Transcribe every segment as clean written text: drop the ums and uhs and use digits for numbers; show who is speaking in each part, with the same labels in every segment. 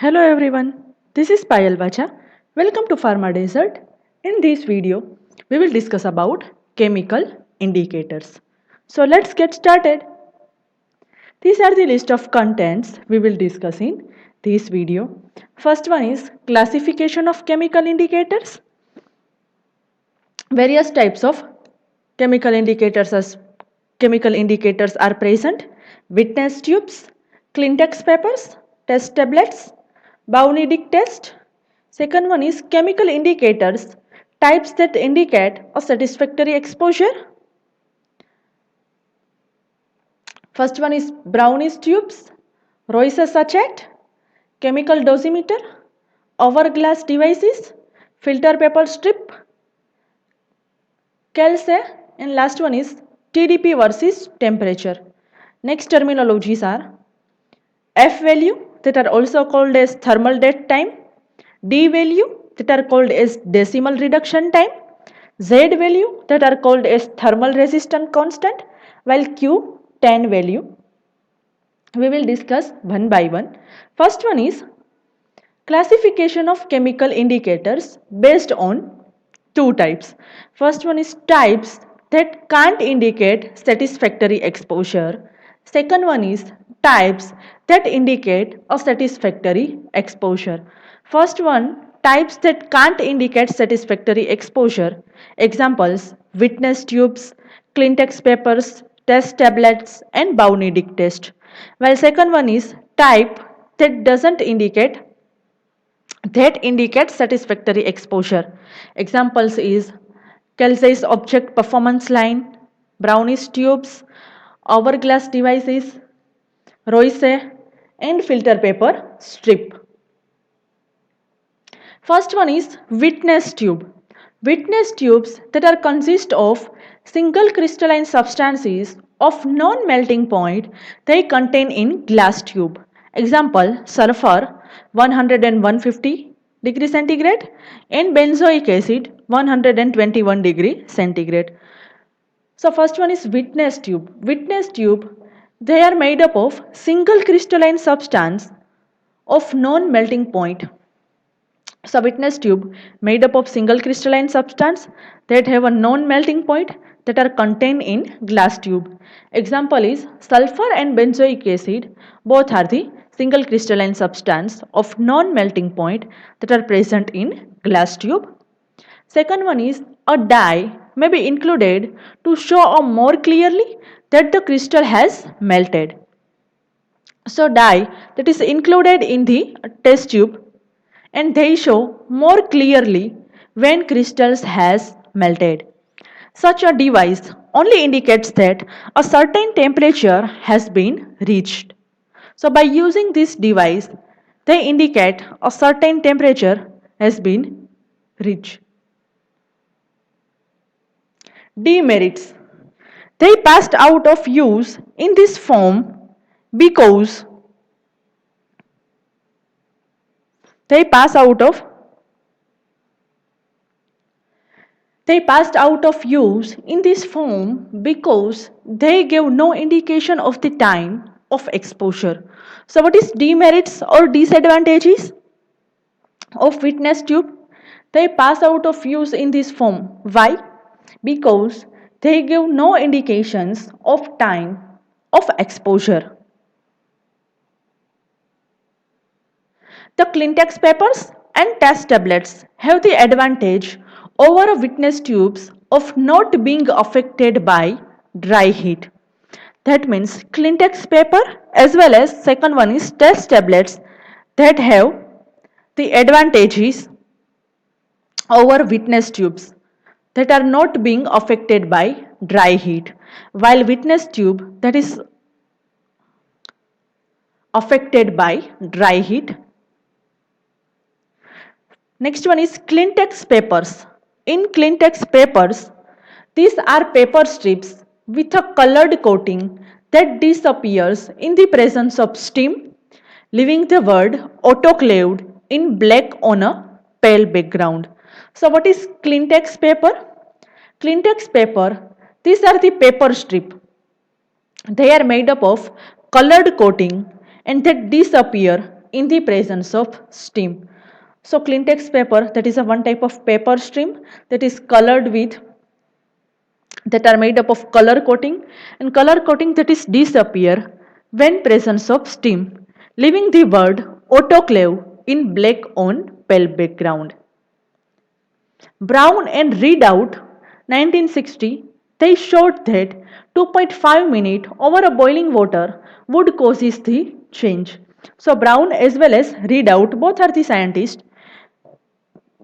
Speaker 1: Hello everyone, this is Payal Vaja. Welcome to Pharma Desert. In this video, we will discuss about chemical indicators. So let's get started. These are the list of contents we will discuss in this video. First one is classification of chemical indicators. Various types of chemical indicators are present. Witness tubes, klintex papers, test tablets, Bowie test. Second one is chemical indicators, types that indicate a satisfactory exposure. First one is Browne tubes, Royce sachet, chemical dosimeter, hourglass devices, filter paper strip, Kelsey, and last one is TDP versus temperature. Next terminologies are F value, that are also called as thermal dead time, D value, that are called as decimal reduction time, Z value, that are called as thermal resistance constant, while Q10 value we will discuss one by one. First one is classification of chemical indicators based on two types. First one is types that can't indicate satisfactory exposure. Second one is types that indicate a satisfactory exposure. First one, types that can't indicate satisfactory exposure. Examples, witness tubes, klintex papers, test tablets, and Bowie test. While second one is type that doesn't indicate satisfactory exposure. Examples is Kelsey's object performance line, Browne's tubes, hourglass devices, Royce, and filter paper strip. First one is witness tube. Witness tubes that are consist of single crystalline substances of non-melting point they contain in glass tube. Example, sulfur 100 and 150 degree centigrade and benzoic acid 121 degree centigrade. So first one is witness tube. Witness tube, they are made up of single crystalline substance of non-melting point. So witness tube made up of single crystalline substance that have a non-melting point that are contained in glass tube. Example is sulfur and benzoic acid, both are the single crystalline substance of non-melting point that are present in glass tube. Second one is a dye may be included to show more clearly that the crystal has melted. So dye that is included in the test tube and they show more clearly when crystals has melted. Such a device only indicates that a certain temperature has been reached. So by using this device, they indicate a certain temperature has been reached. Demerits. They passed out of use in this form because they passed out of use in this form because they gave no indication of the time of exposure. So what is demerits or disadvantages of witness tube? They pass out of use in this form. Why? Because they give no indications of time of exposure. The klintex papers and test tablets have the advantage over witness tubes of not being affected by dry heat. That means klintex paper as well as second one is test tablets that have the advantages over witness tubes that are not being affected by dry heat, while witness tube that is affected by dry heat. Next one is klintex papers. In klintex papers, these are paper strips with a colored coating that disappears in the presence of steam, leaving the word autoclaved in black on a pale background. So what is klintex paper? Klintex paper, these are the paper strip. They are made up of colored coating and they disappear in the presence of steam. So klintex paper, that is a one type of paper stream that is colored with, that are made up of color coating, and color coating that is disappear when presence of steam, leaving the word autoclave in black on pale background. Browne and Redoubt 1960, they showed that 2.5 minutes over a boiling water would causes the change. So Browne as well as Redoubt, both are the scientists,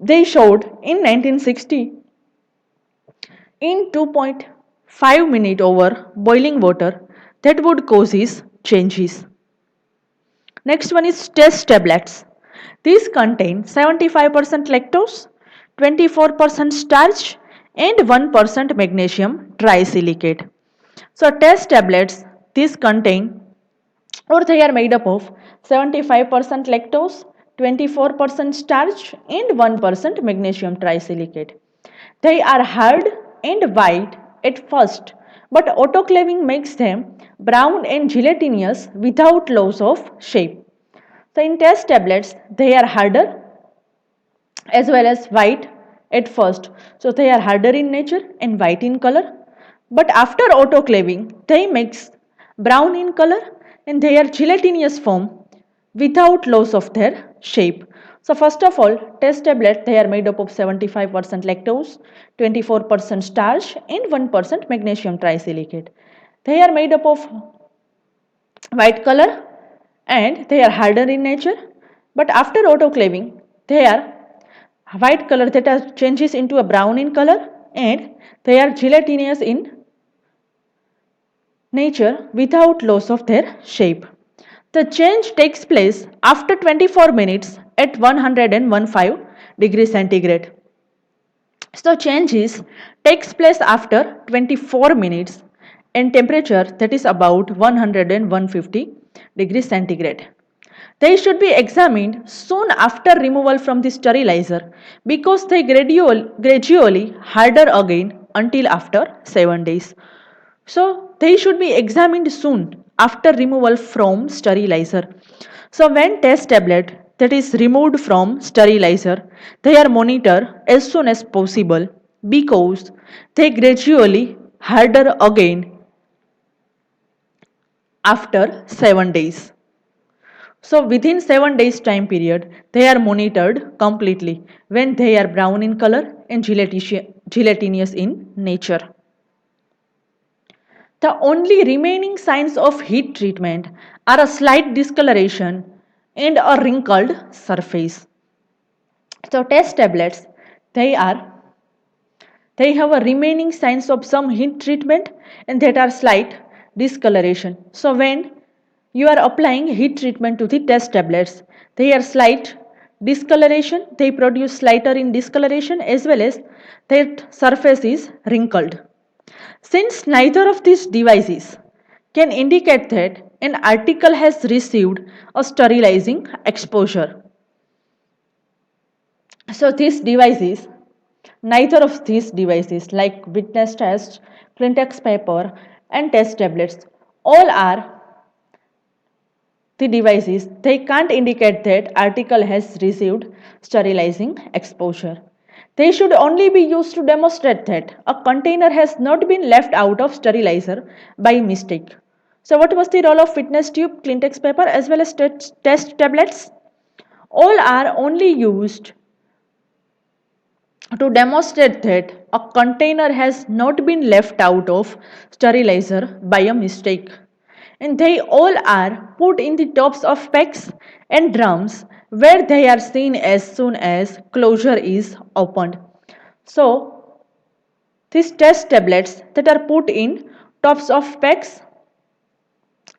Speaker 1: they showed in 1960 in 2.5 minutes over boiling water that would causes changes. Next one is test tablets. These contain 75% lactose, 24% starch, and 1% magnesium trisilicate. So test tablets, these contain, or they are made up of 75% lactose, 24% starch, and 1% magnesium trisilicate. They are hard and white at first, but autoclaving makes them brown and gelatinous without loss of shape. So in test tablets, they are harder as well as white at first. So they are harder in nature and white in color. But after autoclaving, they mix brown in color and they are gelatinous form without loss of their shape. So first of all, test tablets, they are made up of 75% lactose, 24% starch and 1% magnesium trisilicate. They are made up of white color and they are harder in nature, but after autoclaving they are white color that changes into a brown in color and they are gelatinous in nature without loss of their shape. The change takes place after 24 minutes at 115 degrees centigrade. So changes takes place after 24 minutes and temperature that is about 100 and 150 degrees centigrade. They should be examined soon after removal from the sterilizer because they gradually harder again until after 7 days. So they should be examined soon after removal from sterilizer. So when test tablet that is removed from sterilizer, they are monitored as soon as possible because they gradually harder again after 7 days. So within 7 days time period, they are monitored completely when they are brown in color and gelatinous in nature. The only remaining signs of heat treatment are a slight discoloration and a wrinkled surface. So test tablets, they are they have a remaining signs of some heat treatment and that are slight discoloration. So when you are applying heat treatment to the test tablets, they are slight discoloration, they produce slighter in discoloration as well as that surface is wrinkled. Since neither of these devices can indicate that an article has received a sterilizing exposure. So these devices, neither of these devices like witness test, klintex paper and test tablets, all are the devices, they can't indicate that article has received sterilizing exposure. They should only be used to demonstrate that a container has not been left out of sterilizer by mistake. So what was the role of witness tube, klintex paper as well as test tablets? All are only used to demonstrate that a container has not been left out of sterilizer by a mistake, and they all are put in the tops of packs and drums where they are seen as soon as closure is opened. So these test tablets that are put in tops of packs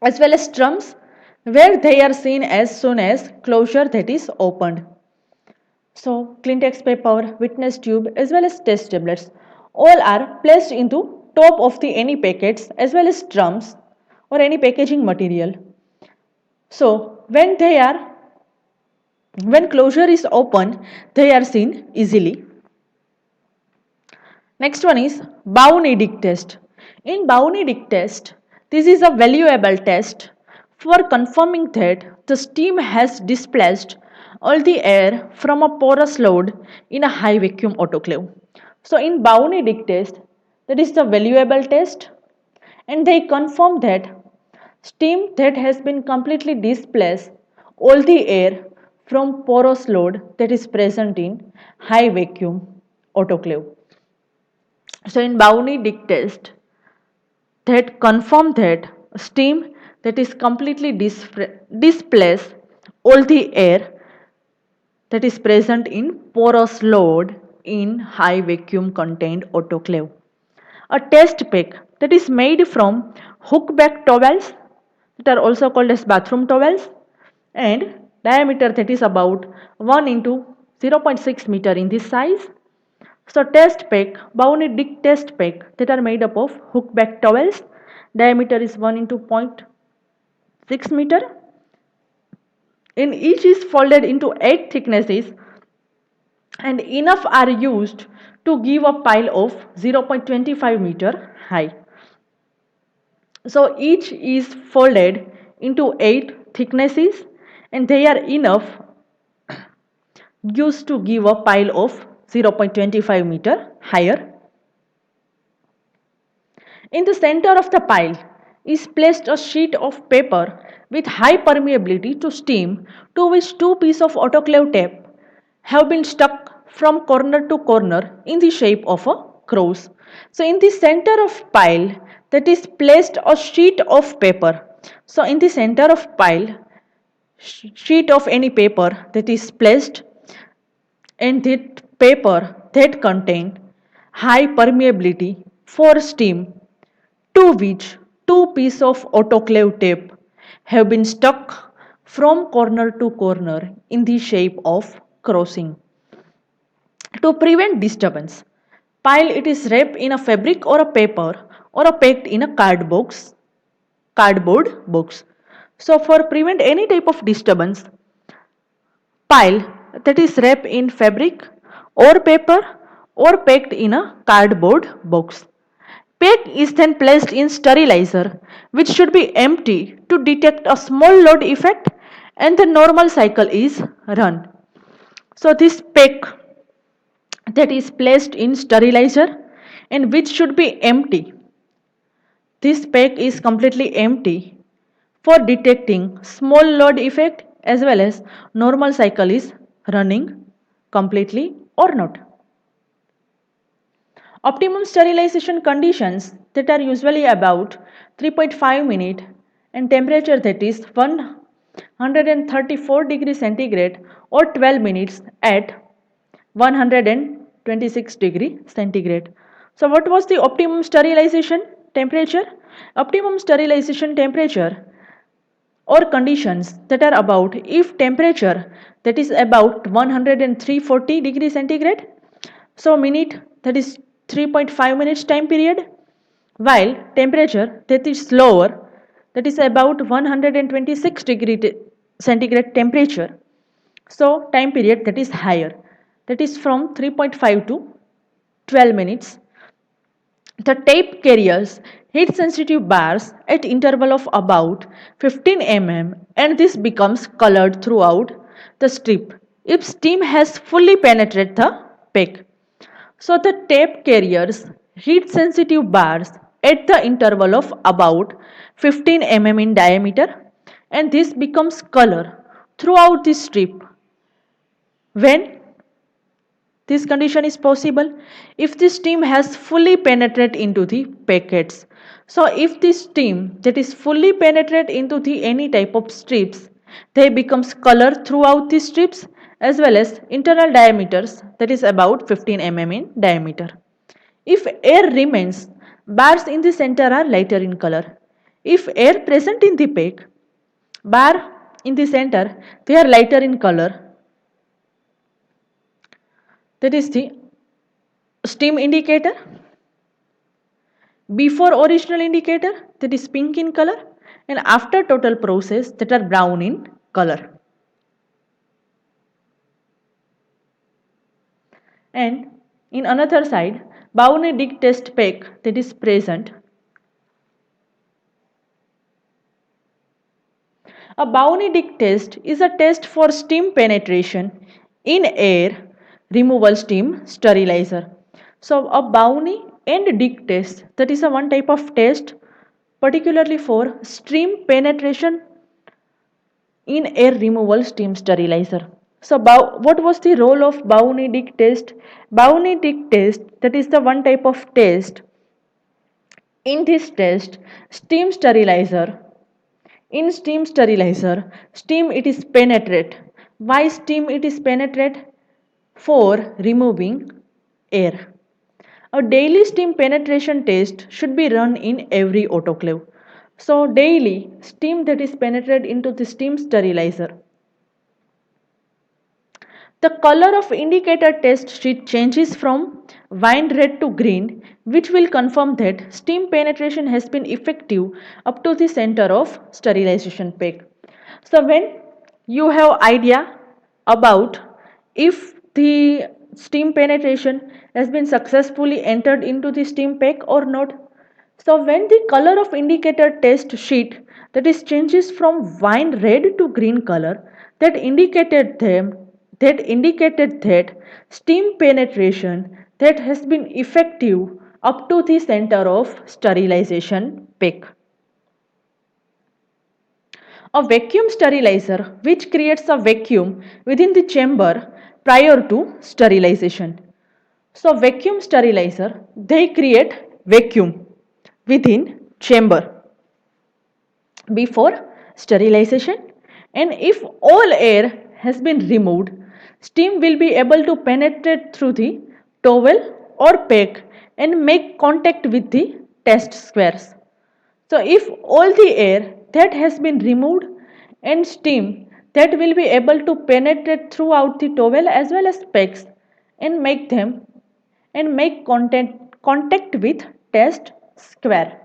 Speaker 1: as well as drums where they are seen as soon as closure that is opened. So klintex paper, witness tube as well as test tablets all are placed into top of the any packets as well as drums or any packaging material. So when closure is open, they are seen easily. Next one is Bowie test. In Bowie test, this is a valuable test for confirming that the steam has displaced all the air from a porous load in a high vacuum autoclave. So in Bowie Dick test, that is the valuable test, and they confirm that steam that has been completely displaced all the air from porous load that is present in high vacuum autoclave. So in Bowie Dick test, that confirm that steam that is completely displace all the air that is present in porous load in high vacuum contained autoclave. A test pack that is made from hook back towels that are also called as bathroom towels and diameter that is about 1 into 0.6 meter in this size. So test pack, Bowie Dick test pack that are made up of hook back towels, diameter is 1 into 0.6 meter, and each is folded into 8 thicknesses, and enough are used to give a pile of 0.25 meter high. So each is folded into 8 thicknesses, and they are enough used to give a pile of 0.25 meter higher. In the center of the pile is placed a sheet of paper with high permeability to steam, to which two pieces of autoclave tape have been stuck from corner to corner in the shape of a cross. So in the center of pile that is placed a sheet of paper. So in the center of pile, sheet of any paper that is placed, and that paper that contain high permeability for steam, to which two pieces of autoclave tape have been stuck from corner to corner in the shape of crossing. To prevent disturbance, pile it is wrapped in a fabric or a paper or a packed in a cardboard box. So for prevent any type of disturbance, pile that is wrapped in fabric or paper or packed in a cardboard box. Pack is then placed in sterilizer, which should be empty to detect a small load effect, and the normal cycle is run. So this pack that is placed in sterilizer and which should be empty. This pack is completely empty for detecting small load effect as well as normal cycle is running completely or not. Optimum sterilization conditions that are usually about 3.5 minutes and temperature that is 134 degrees centigrade or 12 minutes at 126 degree centigrade. So what was the optimum sterilization temperature? Optimum sterilization temperature or conditions that are about if temperature that is about 103.40 degrees centigrade, so minute that is 3.5 minutes time period, while temperature that is lower that is about 126 degree centigrade temperature, so time period that is higher that is from 3.5 to 12 minutes. The tape carries heat sensitive bars at interval of about 15 mm, and this becomes colored throughout the strip if steam has fully penetrated the pack. So the tape carries heat sensitive bars at the interval of about 15 mm in diameter, and this becomes color throughout the strip when this condition is possible if the steam has fully penetrated into the packets. So if the steam that is fully penetrate into the any type of strips, they becomes color throughout the strips as well as internal diameters that is about 15 mm in diameter. If air remains, bars in the center are lighter in color. If air present in the pack, bar in the center, they are lighter in color. That is the steam indicator. Before original indicator that is pink in color, and after total process that are brown in color. And in another side, Bowie Dick test pack that is present. A Bowie test is a test for steam penetration in air removal steam sterilizer. So a Bowie and Dick test, that is a one type of test particularly for steam penetration in air removal steam sterilizer. So what was the role of Bowie test? Bowie test, that is the one type of test. In this test, steam sterilizer in steam sterilizer, steam it is penetrate. Why steam it is penetrate? For removing air. A daily steam penetration test should be run in every autoclave. So daily steam that is penetrated into the steam sterilizer. The color of indicator test sheet changes from wine red to green, which will confirm that steam penetration has been effective up to the center of sterilization peg. So when you have idea about if the steam penetration has been successfully entered into the steam peg or not, so when the color of indicator test sheet that is changes from wine red to green color, that indicated that steam penetration that has been effective up to the center of sterilization peak. A vacuum sterilizer which creates a vacuum within the chamber prior to sterilization. So vacuum sterilizer, they create vacuum within chamber before sterilization, and if all air has been removed, steam will be able to penetrate through the towel or pack and make contact with the test squares. So if all the air that has been removed and steam that will be able to penetrate throughout the towel as well as packs and make contact with test square.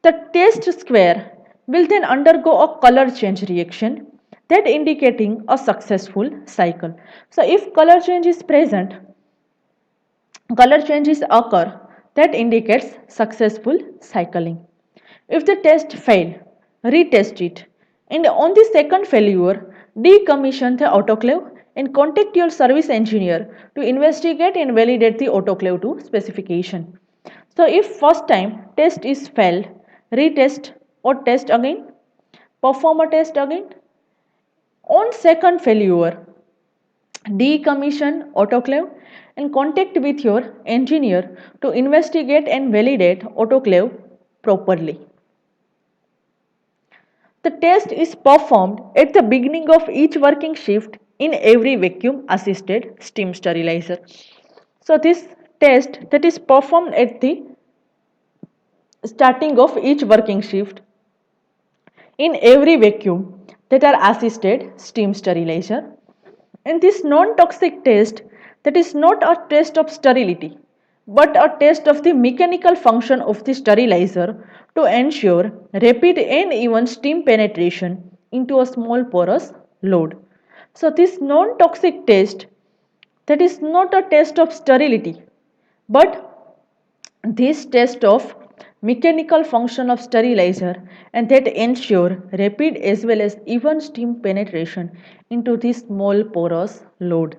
Speaker 1: The test square will then undergo a color change reaction that indicating a successful cycle. So if color change is present, color changes occur that indicates successful cycling. If the test fail, retest it, and on the second failure, decommission the autoclave and contact your service engineer to investigate and validate the autoclave to specification. So if first time test is failed, retest or test again, perform a test again. On second failure, decommission autoclave and contact with your engineer to investigate and validate autoclave properly. The test is performed at the beginning of each working shift in every vacuum assisted steam sterilizer. So this test that is performed at the starting of each working shift in every vacuum that are assisted steam sterilizer, and this non-toxic test that is not a test of sterility but a test of the mechanical function of the sterilizer to ensure rapid and even steam penetration into a small porous load. So this non-toxic test that is not a test of sterility but this test of mechanical function of sterilizer and that ensure rapid as well as even steam penetration into the small porous load.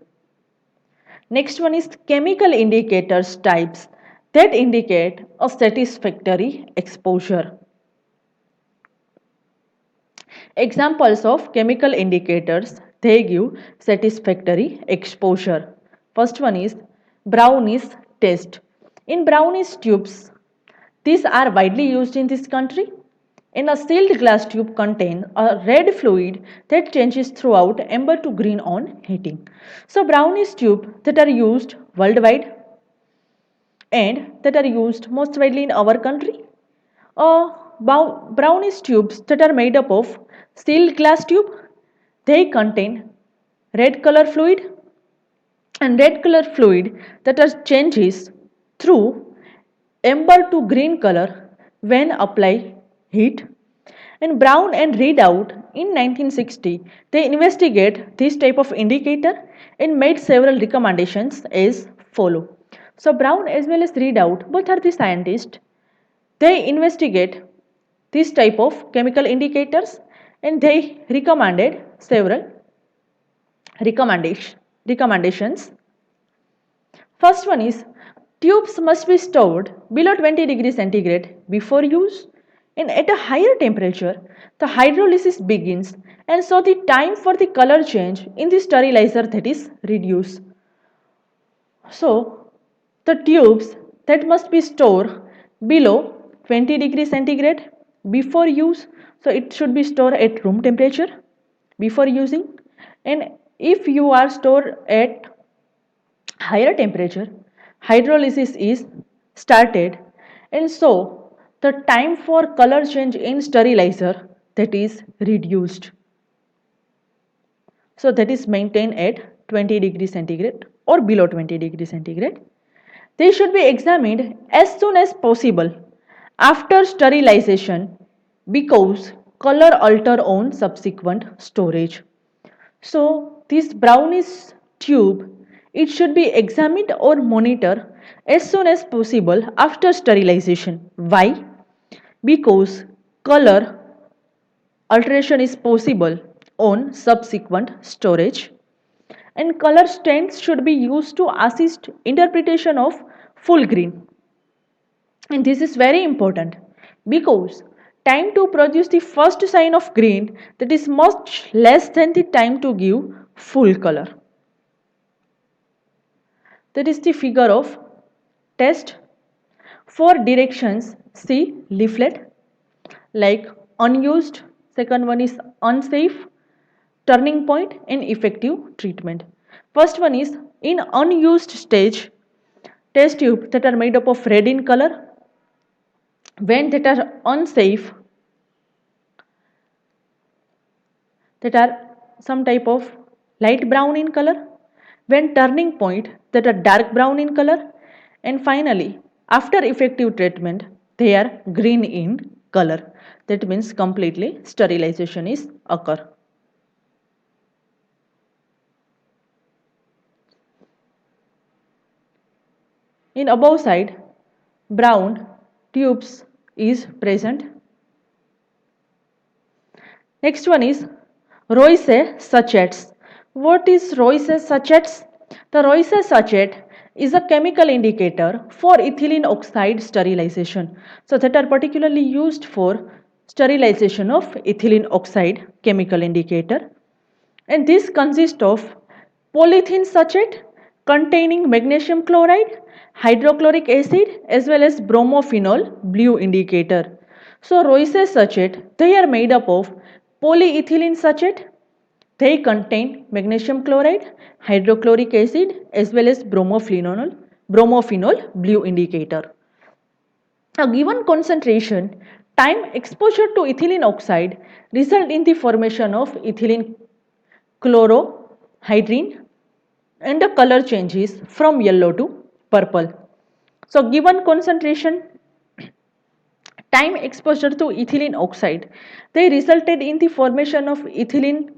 Speaker 1: Next one is chemical indicators types that indicate a satisfactory exposure. Examples of chemical indicators they give satisfactory exposure. First one is Browne's test. In Browne's tubes, these are widely used in this country. In a sealed glass tube contain a red fluid that changes throughout amber to green on heating. So Browne's tube that are used worldwide and that are used most widely in our country. Brownish tubes that are made up of sealed glass tube, they contain red color fluid, and red color fluid that are changes through amber to green color when apply heat. And Browne and Readout in 1960 they investigate this type of indicator and made several recommendations as follow. So Browne as well as Readout both are the scientists, they investigate this type of chemical indicators and they recommended several recommendations. First one is tubes must be stored below 20 degrees centigrade before use, and at a higher temperature the hydrolysis begins, and so the time for the color change in the sterilizer that is reduced. So the tubes that must be stored below 20 degrees centigrade before use, so it should be stored at room temperature before using, and if you are stored at higher temperature, hydrolysis is started, and so the time for color change in sterilizer that is reduced. So that is maintained at 20 degrees centigrade or below 20 degrees centigrade. They should be examined as soon as possible after sterilization because color alter on subsequent storage. So this brownish tube, it should be examined or monitored as soon as possible after sterilization. Why? Because color alteration is possible on subsequent storage, and color stains should be used to assist interpretation of full green. And this is very important because time to produce the first sign of green, that is much less than the time to give full color. That is the figure of test. For directions, see leaflet like unused, second one is unsafe, turning point and effective treatment. First one is in unused stage, test tube that are made up of red in color. When that are unsafe, that are some type of light brown in color. When turning point, that are dark brown in color. And finally, after effective treatment, they are green in color. That means completely sterilization is occur. In above side, brown tubes is present. Next one is Royce sachets. What is Royce sachets? The Royce sachet is a chemical indicator for ethylene oxide sterilization. So that are particularly used for sterilization of ethylene oxide chemical indicator. And this consists of polythene sachet containing magnesium chloride, hydrochloric acid as well as bromophenol blue indicator. So Royce sachet, they are made up of polyethylene sachet. They contain magnesium chloride, hydrochloric acid as well as bromophenol blue indicator. A given concentration, time exposure to ethylene oxide result in the formation of ethylene chlorohydrin, and the color changes from yellow to purple. So given concentration, time exposure to ethylene oxide, they resulted in the formation of ethylene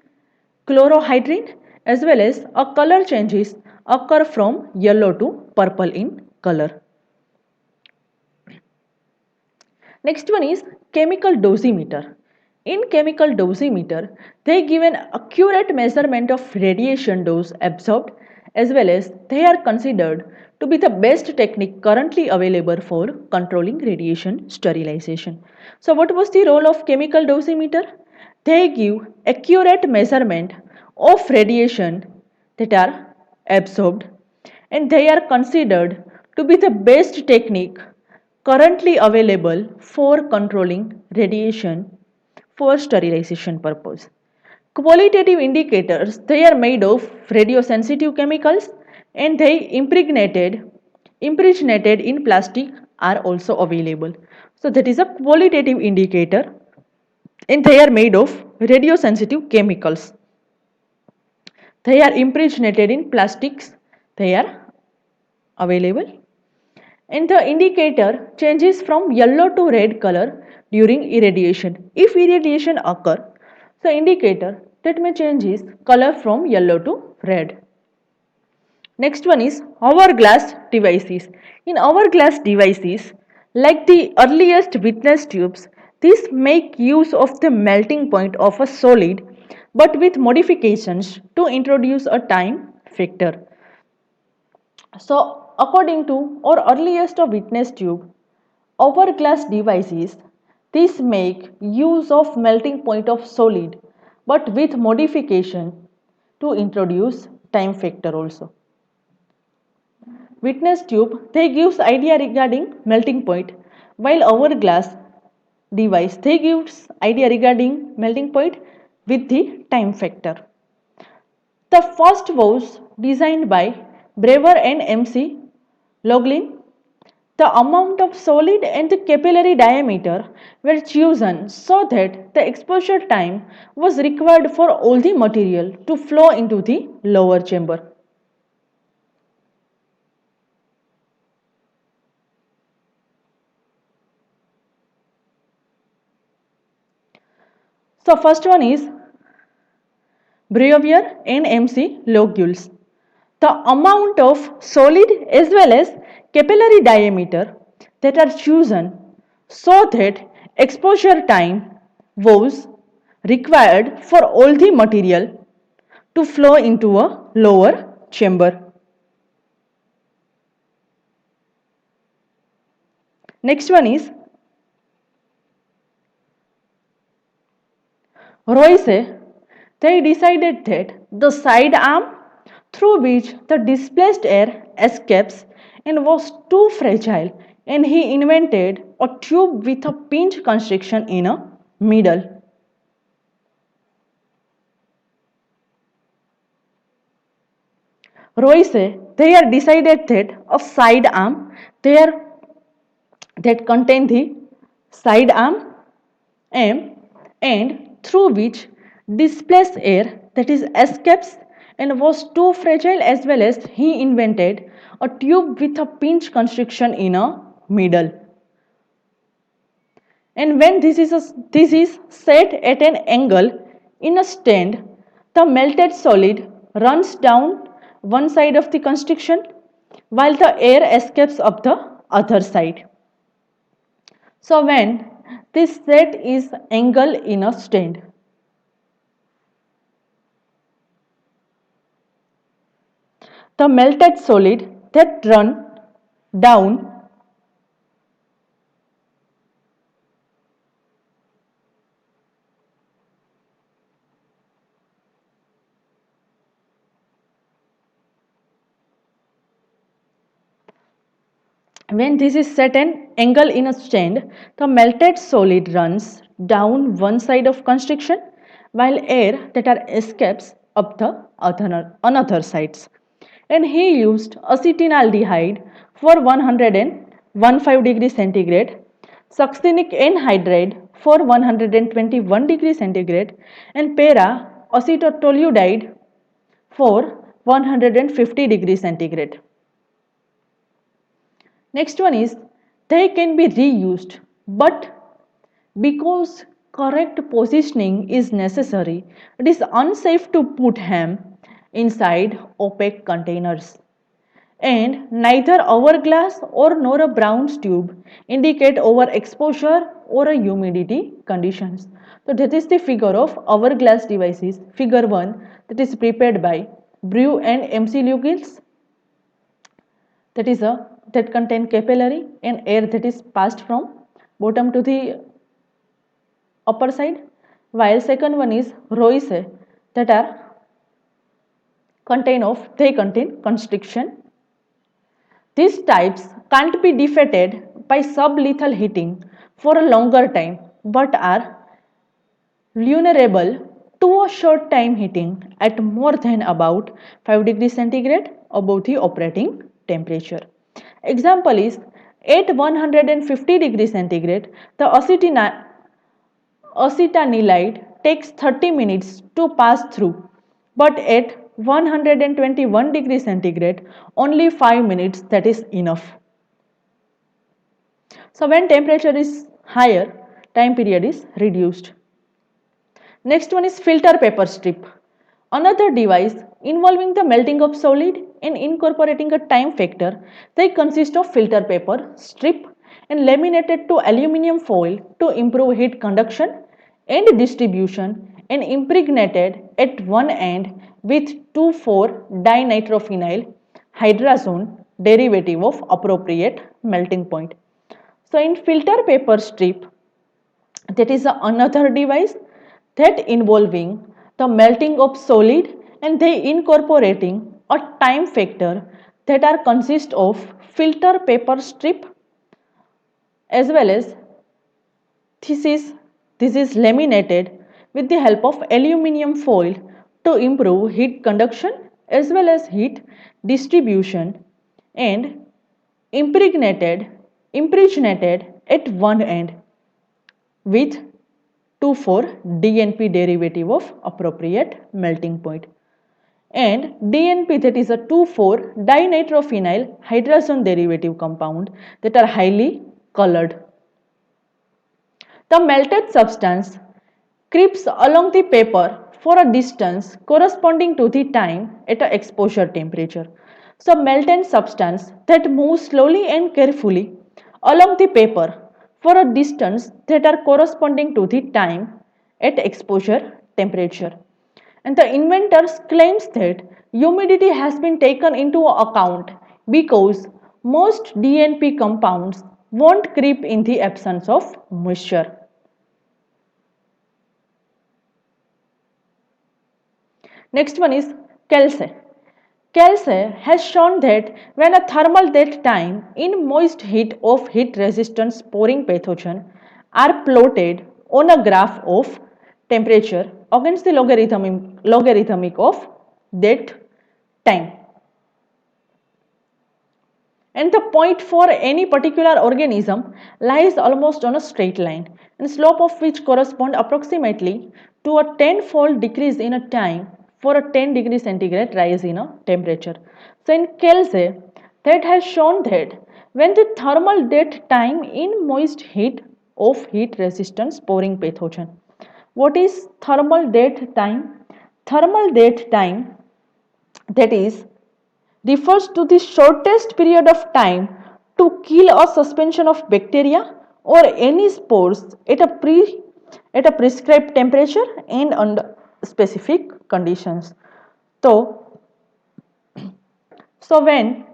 Speaker 1: chlorohydrin as well as a color changes occur from yellow to purple in color. Next one is chemical dosimeter. In chemical dosimeter, they give an accurate measurement of radiation dose absorbed as well as they are considered to be the best technique currently available for controlling radiation sterilization. So what was the role of chemical dosimeter? They give accurate measurement of radiation that are absorbed, and they are considered to be the best technique currently available for controlling radiation for sterilization purpose. Qualitative indicators, they are made of radiosensitive chemicals, and they impregnated in plastic are also available. So that is a qualitative indicator, and they are made of radiosensitive chemicals. They are impregnated in plastics, they are available, and the indicator changes from yellow to red color during irradiation. If irradiation occur, the indicator that may changes color from yellow to red. Next one is hourglass devices. In hourglass devices, like the earliest witness tubes, These make use of the melting point of a solid but with modifications to introduce a time factor. So, according to our earliest witness tube, hourglass devices, these make use of melting point of solid but with modification to introduce time factor also. Witness tube, they gives idea regarding melting point, while hourglass device, they gives idea regarding melting point with the time factor. The first was designed by Brewer and MC Loughlin. The amount of solid and the capillary diameter were chosen so that the exposure time was required for all the material to flow into the lower chamber. So first one is Brewer and MC locules. The amount of solid as well as capillary diameter that are chosen so that exposure time was required for all the material to flow into a lower chamber. Next one is Royce. They decided that the side arm through which the displaced air escapes and was too fragile, and he invented a tube with a pinch construction in a middle. Royce, they are decided that a side arm there that contain the side arm M and through which displaced air that is escapes and was too fragile as well as he invented a tube with a pinch construction in a middle. And when this is set at an angle in a stand, the melted solid runs down one side of the construction while the air escapes up the other side. So when this set is angle in a stand, the melted solid that run down when this is set an angle in a stand, the melted solid runs down one side of construction while air that are escapes up the another sides. And he used acetaldehyde for 115 degrees centigrade, succinic anhydride for 121 degrees centigrade, and para acetotoluidide for 150 degrees centigrade. Next one is they can be reused, but because correct positioning is necessary, it is unsafe to put ham inside opaque containers. And neither hourglass or nor a Browne's tube indicate overexposure or a humidity conditions. So that is the figure of hourglass devices, figure 1, that is prepared by Brew and MC Lugils, that is a that contain capillary and air that is passed from bottom to the upper side, while second one is Royce that are they contain constriction. These types can't be defeated by sublethal heating for a longer time but are vulnerable to a short time heating at more than about 5 degrees centigrade above the operating temperature. Example is at 150 degrees centigrade, the acetanilide takes 30 minutes to pass through, but at 121 degrees centigrade, only 5 minutes, that is enough. So when temperature is higher, time period is reduced. Next one is filter paper strip. Another device involving the melting of solid and incorporating a time factor. They consist of filter paper strip and laminated to aluminum foil to improve heat conduction and distribution, and impregnated at one end with 2,4-dinitrophenyl hydrazone derivative of appropriate melting point. So in filter paper strip, that is another device that involving the melting of solid and they incorporating a time factor that are consist of filter paper strip as well as this is laminated with the help of aluminum foil to improve heat conduction as well as heat distribution, and impregnated at one end with 2,4 DNP derivative of appropriate melting point, and DNP, that is a 2,4 dinitrophenyl hydrazone derivative compound that are highly colored. The melted substance creeps along the paper for a distance corresponding to the time at an exposure temperature. So melted substance that moves slowly and carefully along the paper for a distance that are corresponding to the time at exposure temperature. And the inventors claims that humidity has been taken into account because most DNP compounds won't creep in the absence of moisture. Next one is Kelsey. Kelsey has shown that when a thermal death time in moist heat of heat resistant sporing pathogen are plotted on a graph of temperature against the logarithmic of that time, and the point for any particular organism lies almost on a straight line, and slope of which correspond approximately to a tenfold decrease in a time for a 10 degree centigrade rise in a temperature. So in Kelsey, that has shown that when the thermal death time in moist heat of heat resistant sporing pathogen. What is thermal death time? Thermal death time, that is, refers to the shortest period of time to kill a suspension of bacteria or any spores at a prescribed temperature and under specific conditions. So, when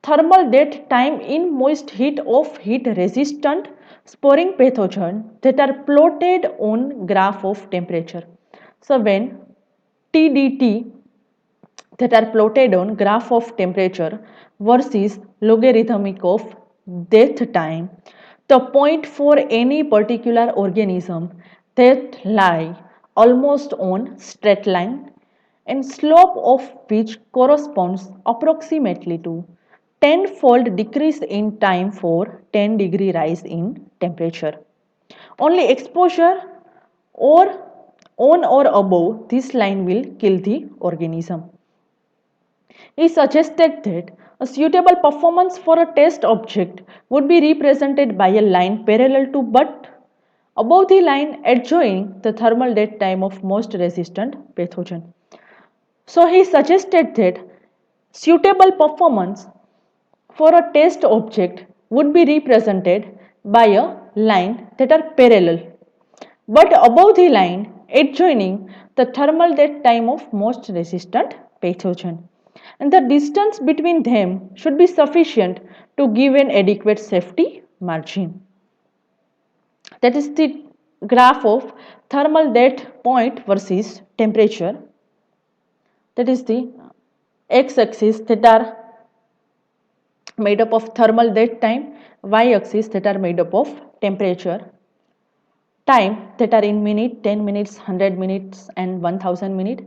Speaker 1: thermal death time in moist heat of heat resistant sporing pathogen that are plotted on graph of temperature. So when TDT that are plotted on graph of temperature versus logarithmic of death time, the point for any particular organism that lie almost on straight line and slope of which corresponds approximately to tenfold decrease in time for 10 degree rise in temperature. Only exposure or on or above this line will kill the organism. He suggested that a suitable performance for a test object would be represented by a line parallel to but above the line adjoining the thermal death time of most resistant pathogen. So he suggested that suitable performance for a test object would be represented by a line that are parallel but above the line adjoining the thermal death time of most resistant pathogen, and the distance between them should be sufficient to give an adequate safety margin. That is the graph of thermal death point versus temperature. That is the x-axis that are made up of thermal death time, y-axis that are made up of temperature. Time that are in minute, 10 minutes, 100 minutes and 1000 minutes,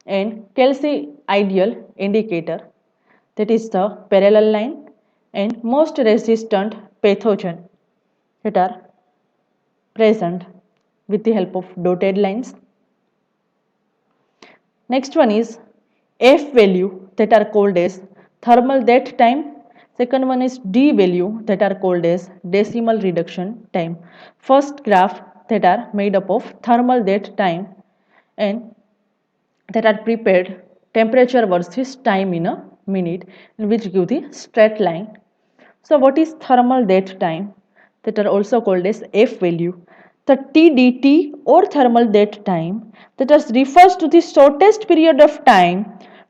Speaker 1: and Kelsey ideal indicator, that is the parallel line, and most resistant pathogen that are present with the help of dotted lines. Next one is F value that are called as thermal death time. Second one is D value that are called as decimal reduction time. First graph that are made up of thermal death time and that are prepared temperature versus time in a minute, in which give the straight line. So what is thermal death time? That are also called as F value. The TDT or thermal death time that is refers to the shortest period of time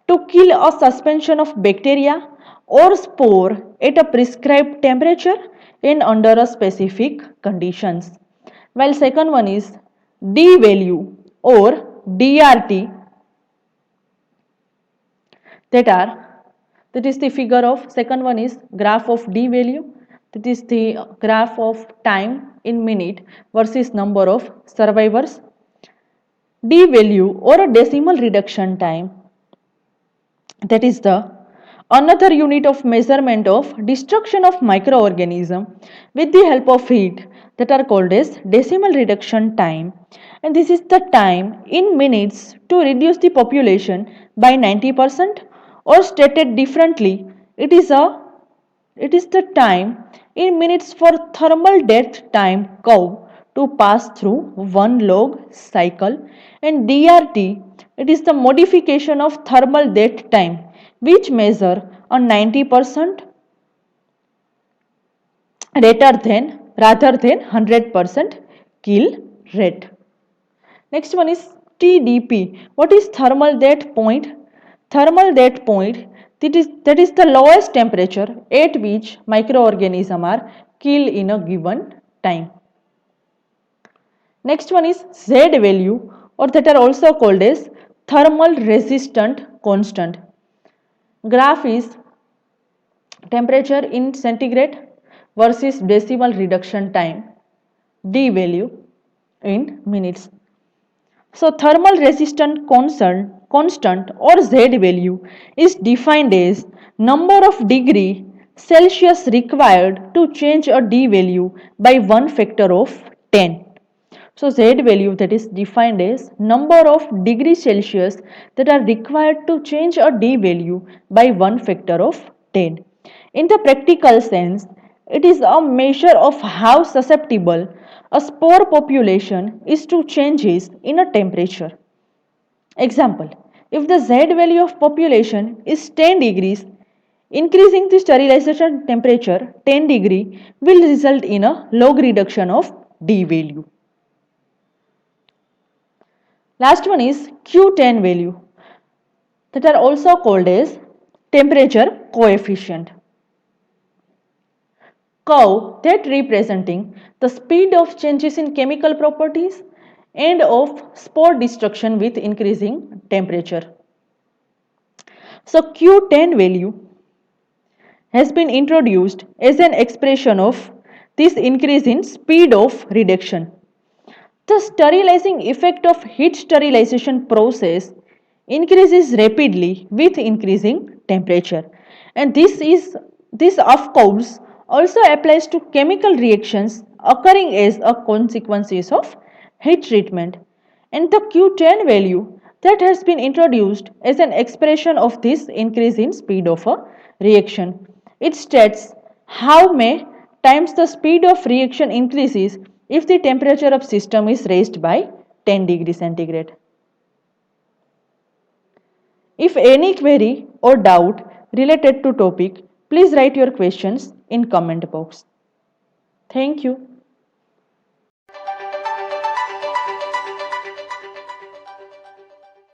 Speaker 1: to kill a suspension of bacteria or spore at a prescribed temperature and under a specific conditions. While second one is D value or DRT, that are that is the figure of second one is graph of D value, that is the graph of time in minute versus number of survivors. D value or a decimal reduction time, that is the another unit of measurement of destruction of microorganism with the help of heat, that are called as decimal reduction time, and this is the time in minutes to reduce the population by 90%, or stated differently, it is a it is the time in minutes for thermal death time curve to pass through one log cycle, and DRT, it is the modification of thermal death time which measure a 90% rather than 100% kill rate. Next one is TDP. What is thermal death point? Thermal death point, that is the lowest temperature at which microorganisms are killed in a given time. Next one is Z value, or that are also called as thermal resistant constant. Graph is temperature in centigrade versus decimal reduction time, D value in minutes. So thermal resistance constant or Z value is defined as number of degree Celsius required to change a D value by one factor of 10. So Z value, that is defined as number of degree Celsius that are required to change a D value by one factor of 10. In the practical sense, it is a measure of how susceptible a spore population is to changes in a temperature. Example, if the Z value of population is 10 degrees, increasing the sterilization temperature 10 degree will result in a log reduction of D value. Last one is Q10 value, that are also called as temperature coefficient. Curve that representing the speed of changes in chemical properties and of spore destruction with increasing temperature. So Q10 value has been introduced as an expression of this increase in speed of reduction. The sterilizing effect of heat sterilization process increases rapidly with increasing temperature, and this of course also applies to chemical reactions occurring as a consequences of heat treatment. And the Q10 value that has been introduced as an expression of this increase in speed of a reaction. It states how many times the speed of reaction increases if the temperature of system is raised by 10 degrees centigrade. If any query or doubt related to topic, please write your questions in comment box. Thank you.